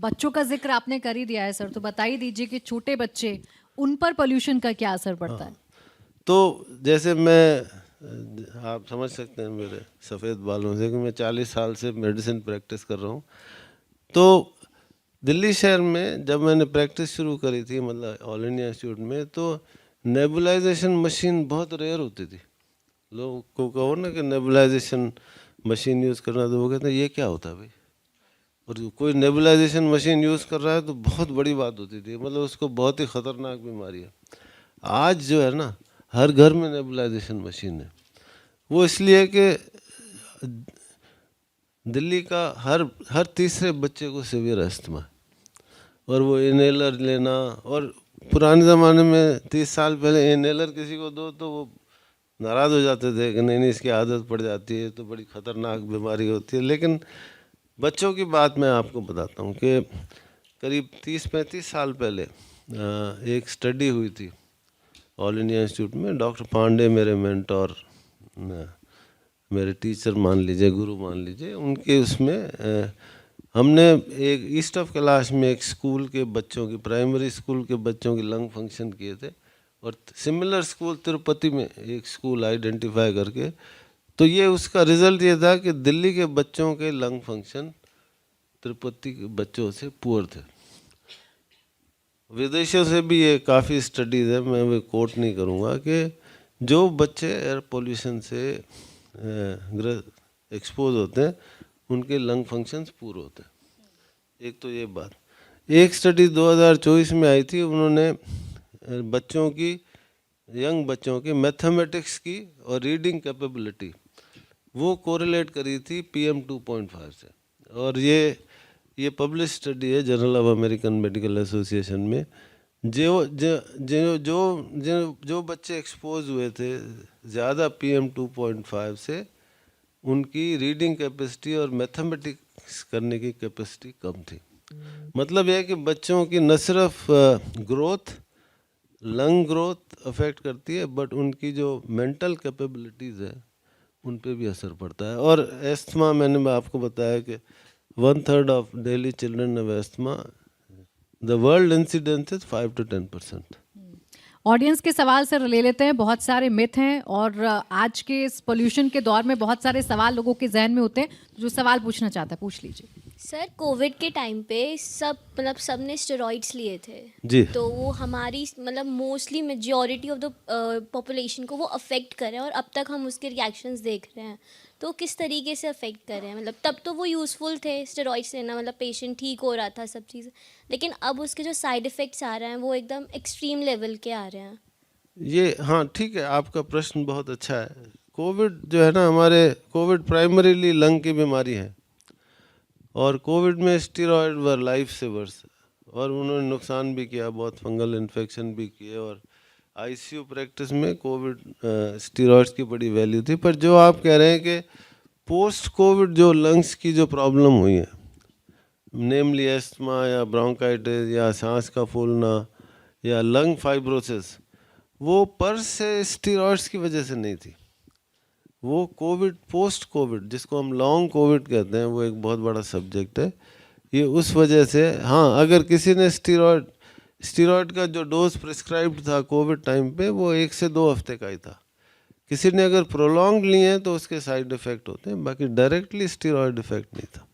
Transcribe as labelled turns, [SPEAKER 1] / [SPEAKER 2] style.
[SPEAKER 1] बच्चों का जिक्र आपने कर ही दिया है सर, तो बता ही दीजिए कि छोटे बच्चे, उन पर पोल्यूशन का क्या असर पड़ता है?
[SPEAKER 2] तो जैसे मैं आप समझ सकते हैं मेरे सफ़ेद बालों से कि मैं 40 साल से मेडिसिन प्रैक्टिस कर रहा हूँ। तो दिल्ली शहर में जब मैंने प्रैक्टिस शुरू करी थी, मतलब ऑल इंडिया इंस्टीट्यूट में, तो नेबुलाइजेशन मशीन बहुत रेयर होती थी। लोगों को कहो ना कि नेबुलाइजेशन मशीन यूज़ करना, तो वो कहते हैं ये क्या होता है भाई। और कोई नेबुलाइजेशन मशीन यूज़ कर रहा है तो बहुत बड़ी बात होती थी, मतलब उसको बहुत ही ख़तरनाक बीमारी है। आज जो है ना, हर घर में नेबुलाइजेशन मशीन है। वो इसलिए कि दिल्ली का हर हर तीसरे बच्चे को सीवियर अस्थमा है, और वो इनहेलर लेना, और पुराने ज़माने में 30 साल पहले इनहेलर किसी को दो तो वो नाराज़ हो जाते थे कि नहीं नहीं इसकी आदत पड़ जाती है तो बड़ी ख़तरनाक बीमारी होती है। लेकिन बच्चों की बात मैं आपको बताता हूँ कि करीब 30-35 साल पहले एक स्टडी हुई थी ऑल इंडिया इंस्टीट्यूट में। डॉक्टर पांडे मेरे मेंटोर, मेरे टीचर मान लीजिए, गुरु मान लीजिए, उनके उसमें हमने एक ईस्ट ऑफ कैलाश में एक स्कूल के बच्चों की, प्राइमरी स्कूल के बच्चों की लंग फंक्शन किए थे, और सिमिलर स्कूल तिरुपति में एक स्कूल आइडेंटिफाई करके। तो ये उसका रिजल्ट ये था कि दिल्ली के बच्चों के लंग फंक्शन तिरुपति के बच्चों से पुअर थे। विदेशों से भी ये काफ़ी स्टडीज़ है, मैं वो कोट नहीं करूँगा, कि जो बच्चे एयर पोल्यूशन से एक्सपोज होते हैं उनके लंग फंक्शंस पूरे होते हैं। एक तो ये बात। एक स्टडी 2024 में आई थी, उन्होंने बच्चों की, यंग बच्चों की मैथमेटिक्स की और रीडिंग कैपेबिलिटी वो कोरिलेट करी थी PM 2.5 से। और ये पब्लिश स्टडी है journal of American medical association में। जो जो जो जो जो जो बच्चे एक्सपोज हुए थे ज़्यादा PM 2.5 से, उनकी रीडिंग कैपेसिटी और मैथमेटिक्स करने की कैपेसिटी कम थी। मतलब यह है कि बच्चों की न सिर्फ ग्रोथ, लंग ग्रोथ अफेक्ट करती है, बट उनकी जो मेंटल कैपेबिलिटीज़ है उन पे भी असर पड़ता है। और एस्थमा, मैंने आपको बताया कि 1/3 of daily children have asthma. The world incidence is 5 to 10%।
[SPEAKER 1] Audience के सवाल सर ले लेते हैं। बहुत सारे मिथ हैं और आज के इस पोल्यूशन के दौर में बहुत सारे सवाल लोगों के जहन में होते हैं। जो सवाल पूछना चाहता है पूछ लीजिए।
[SPEAKER 3] सर, कोविड के टाइम पे सब ने स्टेरॉइड्स लिए थे
[SPEAKER 2] जी।
[SPEAKER 3] तो वो हमारी मतलब mostly majority of the population को वो अफेक्ट कर रहे हैं, और अब तक हम उसके रिएक्शंस देख रहे हैं। तो किस तरीके से अफेक्ट कर रहे हैं? मतलब तब तो वो यूज़फुल थे स्टेरॉइड्स लेना, मतलब पेशेंट ठीक हो रहा था सब चीज़ें, लेकिन अब उसके जो साइड इफ़ेक्ट्स आ रहे हैं वो एकदम एक्सट्रीम लेवल के आ रहे हैं।
[SPEAKER 2] ये हाँ ठीक है, आपका प्रश्न बहुत अच्छा है। कोविड जो है ना, हमारे कोविड प्राइमरीली लंग की बीमारी है, और कोविड में स्टीरॉयड वर लाइफ सेवर्स, और उन्होंने नुकसान भी किया, बहुत फंगल इन्फेक्शन भी किए, और ICU प्रैक्टिस में कोविड स्टीरॉयड्स की बड़ी वैल्यू थी। पर जो आप कह रहे हैं कि पोस्ट कोविड जो लंग्स की जो प्रॉब्लम हुई है, नेमली एस्थमा या ब्रोंकाइटिस या सांस का फूलना या लंग फाइब्रोसिस, वो पर से स्टीरॉयड्स की वजह से नहीं थी। वो कोविड, पोस्ट कोविड जिसको हम लॉन्ग कोविड कहते हैं, वो एक बहुत बड़ा सब्जेक्ट है। ये उस वजह से, हाँ, अगर किसी ने स्टीरॉयड का जो डोज प्रिस्क्राइब्ड था कोविड टाइम पे, वो 1 से 2 हफ्ते का ही था। किसी ने अगर प्रोलॉन्ग लिए हैं तो उसके साइड इफ़ेक्ट होते हैं, बाकी डायरेक्टली स्टीरॉयड इफेक्ट नहीं था।